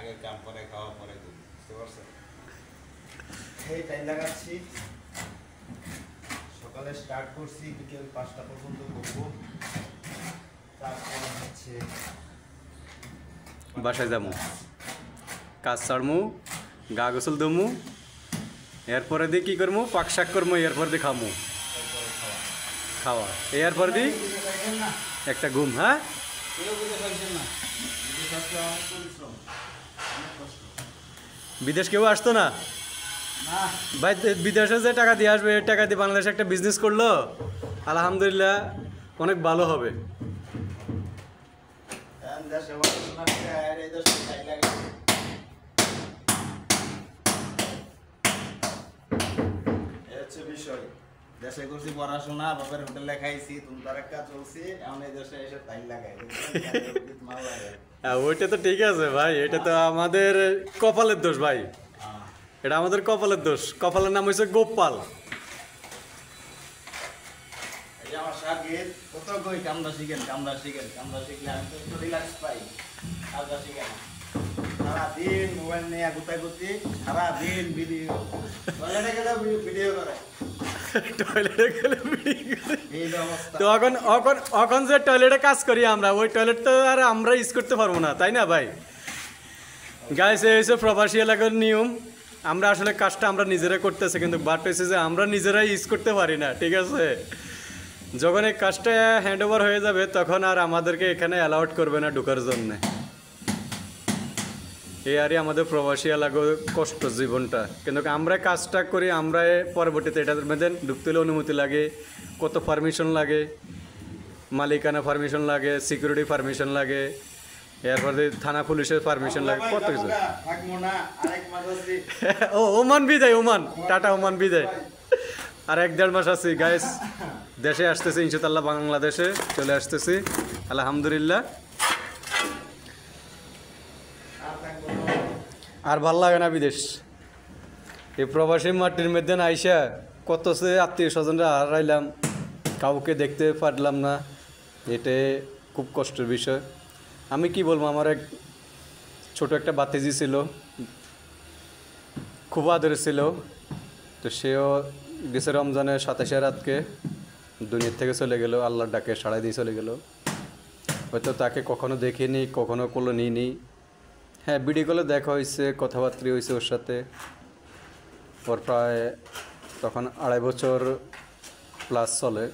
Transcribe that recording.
আগে কাম পরে খাওয়া পরে দুধ, বুঝতে পারছেন? এই টাইম লাগাচ্ছি, সকালে স্টার্ট করছি, বিকেল 5টা পর্যন্ত করবো। তারপর হচ্ছে বাসায় যাবো, কাজ ছাড়মু, গা গোসল দমু, এরপরে দিয়ে কী করবো, পাক শাক করবো, এরপর দিয়ে খামু, খাওয়া, এরপর দিয়ে একটা ঘুম। হ্যাঁ, বিদেশ কেউ আসতো না ভাই, বিদেশে যে টাকা দিয়ে আসবে, এই টাকা দিয়ে বাংলাদেশে একটা বিজনেস করলো, আলহামদুলিল্লাহ অনেক ভালো হবে। বিষয় দেশে করছি পড়াশোনা, বাপের হোটেলে খাইছি, তুমি তার একটা চলছি, এখন এই দেশে এসে টাইম লাগাই ওইটা তো ঠিক আছে ভাই, এটা তো আমাদের কপালের দোষ ভাই, এটা আমাদের কপালের দোষ। কপালের নাম হয়েছে গোপাল। আমার সাগের কত কই কামড়া শিখেন, কামড়া শিখেন, কামড়া শিখলে আমি তো একটু রিল্যাক্স পাই। কামড়া শিখেন সারাদিন মোবাইল নিয়ে গুতাগুতি, সারাদিন ভিডিও, টয়লেটে গেলে ভিডিও করে, টয়লেটে গেলে তো এখন যে টয়লেটে কাজ করি আমরা, ওই টয়লেট তো আর আমরা ইউজ করতে পারবো না, তাই না ভাই? গাইস, এই হচ্ছে প্রবাসী এলাকার নিয়ম। আমরা আসলে কাজটা আমরা নিজেরা করতেছি, কিন্তু বাট হয়েছে যে আমরা নিজেরাই ইউজ করতে পারি না, ঠিক আছে? যখন এই কাজটা হ্যান্ড ওভার হয়ে যাবে, তখন আর আমাদেরকে এখানে অ্যালাউড করবে না ঢোকার জন্যে। এই আরই আমাদের প্রবাসী এলাকার কষ্ট জীবনটা, কিন্তু আমরা কাজটা করি, আমরা পরবর্তীতে এটার মধ্যে ঢুকতে হলে অনুমতি লাগে, কত পারমিশন লাগে, মালিকানা পারমিশন লাগে, সিকিউরিটি পারমিশন লাগে, এরপরে থানা পুলিশের পারমিশন লাগে, কত কিছু। ও ওমান বিদায়, ওমান টাটা, ওমান বিদায়। আর 1-1.5 মাস আছি গাইস, দেশে আসতেছি ইনশাআল্লাহ, বাংলাদেশে চলে আসতেছি আলহামদুলিল্লাহ। আর ভাল লাগে না বিদেশ, এই প্রবাসী মাটির মধ্যে না আইসা কত সে আত্মীয় স্বজনরা হারাইলাম, কাউকে দেখতে পারলাম না, এটা খুব কষ্টের বিষয়। আমি কি বলবো, আমার এক ছোট একটা বাতিজি ছিল, খুব আদরের ছিল, তো সেও গেছে রমজানের 27 রাতকে দুনিয়ার থেকে চলে গেল, আল্লাহর ডাকে সাড়াই দিয়ে চলে গেল। হয়তো তাকে কখনো দেখিনি, কখনো কোলো নিইনি। হ্যাঁ, ভিডিও কলে দেখা হয়েছে, কথাবার্তা হয়েছে ওর সাথে। ওর প্রায় তখন 2.5 বছর প্লাস চলে।